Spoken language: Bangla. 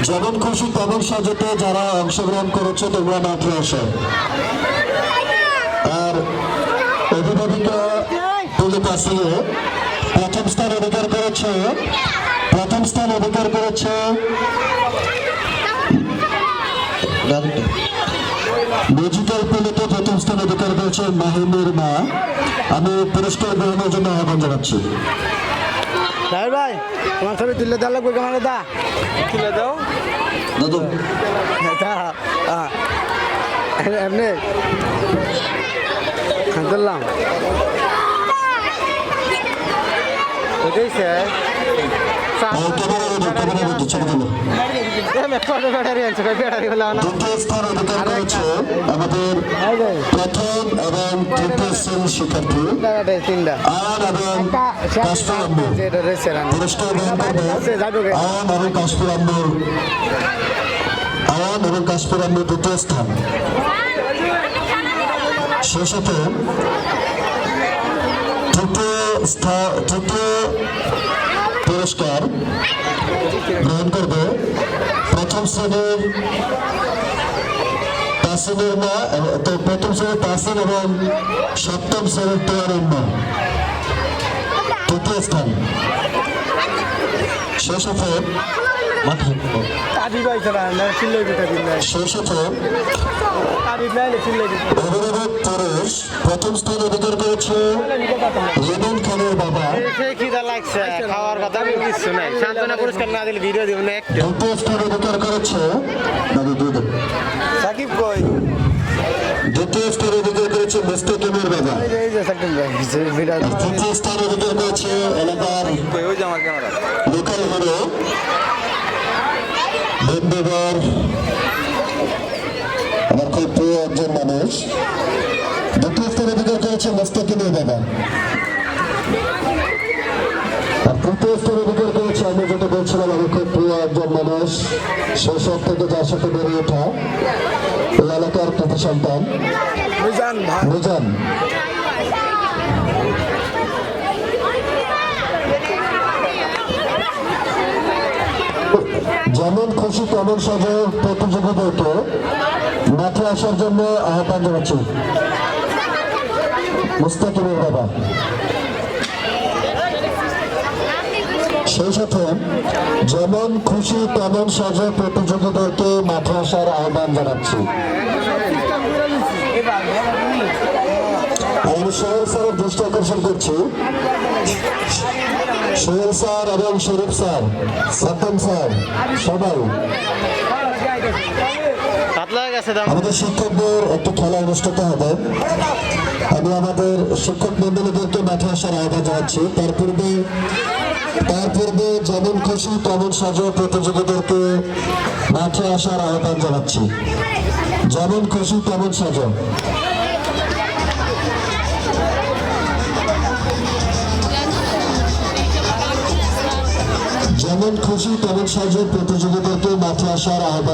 যেমন খুশি তেমন সাজাতে যারা অংশগ্রহণ করেছে তোমরা মাঠে আসো। আর অভিভাবিকা পুলিশ আসিয়ে প্রথম স্থান অধিকার করেছে ডিজিটাল পুলিতে প্রথম স্থান অধিকার করেছে মাহিমের মা। আমি পুরস্কার গ্রহণের জন্য আহ্বান জানাচ্ছি। ভাই তোমার ছবি তুলে দেওয়া লাগবে কেমন দা তুলে দাও দাদু এমনি তুললাম বুঝেছে দ্বিতীয় স্থান অধিকার করেছে আমাদের প্রথম এবং তৃতীয় শ্রেণীর শিক্ষার্থী আয়ান এবং কাশফুল আম্মু। পুরস্কার গ্রহণ করবে আয়ান এবং কাশফুল আম্মু দ্বিতীয় স্থান। সেই সাথে তৃতীয় পুরস্কার গ্রহণ করবে প্রথম শ্রেণীর তাসিনের মা, প্রথম শ্রেণীর তাসিন এবং সপ্তম শ্রেণীর তোয়ারের মা তৃতীয় স্থান। সেই সাথে অভিভাবক পুরুষ প্রথম স্থান অধিকার করেছে লিমন খানের বাবা। খাওয়ার কথা কিছু নাই, সান্ত্বনা পুরস্কার না দিলে ভিডিও দিব না। দ্বিতীয় স্থান অধিকার করেছে সাকিব কই দ্বিতীয় স্থান অধিকার করেছে মুস্তাকিমের বাবা। তৃতীয় স্থান অধিকার করেছে এলাকার লোকাল হিরো বন্ধুবার, আমার খুব প্রিয় একজন মানুষ। দ্বিতীয় স্থান অধিকার করেছে মুস্তাকিমের বাবা। আর তৃতীয় স্থান অধিকার করেছে আমি যেটা বলছিলাম আমার খুব প্রিয় একজন মানুষ, শৈশব থেকে যার সাথে বেড়ে ওঠা এই এলাকার কৃতি সন্তান মিজান। যেমন খুশি তেমন সাজে প্রতিযোগীদেরকে মাঠে আসার জন্য আহ্বান জানাচ্ছি। মুস্তাকিমের বাবা। সেই সাথে যেমন খুশি তেমন সাজে প্রতিযোগীদেরকে মাঠে আসার আহ্বান জানাচ্ছি। আমি সোহেল স্যারের দৃষ্টি আকর্ষণ করছি। সোহেল স্যার এবং শরীফ স্যার, সাদ্দাম স্যার, সবাই আমাদের শিক্ষকদের একটি খেলা অনুষ্ঠিত হবে। আমি আমাদের শিক্ষক মন্ডলীদেরকে মাঠে আসার আহ্বান জানাচ্ছি। তার পূর্বে যেমন খুশি তেমন সাজো প্রতিযোগীদেরকে মাঠে আসার আহ্বান জানাচ্ছি। যেমন খুশি তেমন সাজো। যেমন খুশি তেমন সাজো প্রতিযোগীদেরকে মাঠে আসার আহ্বান।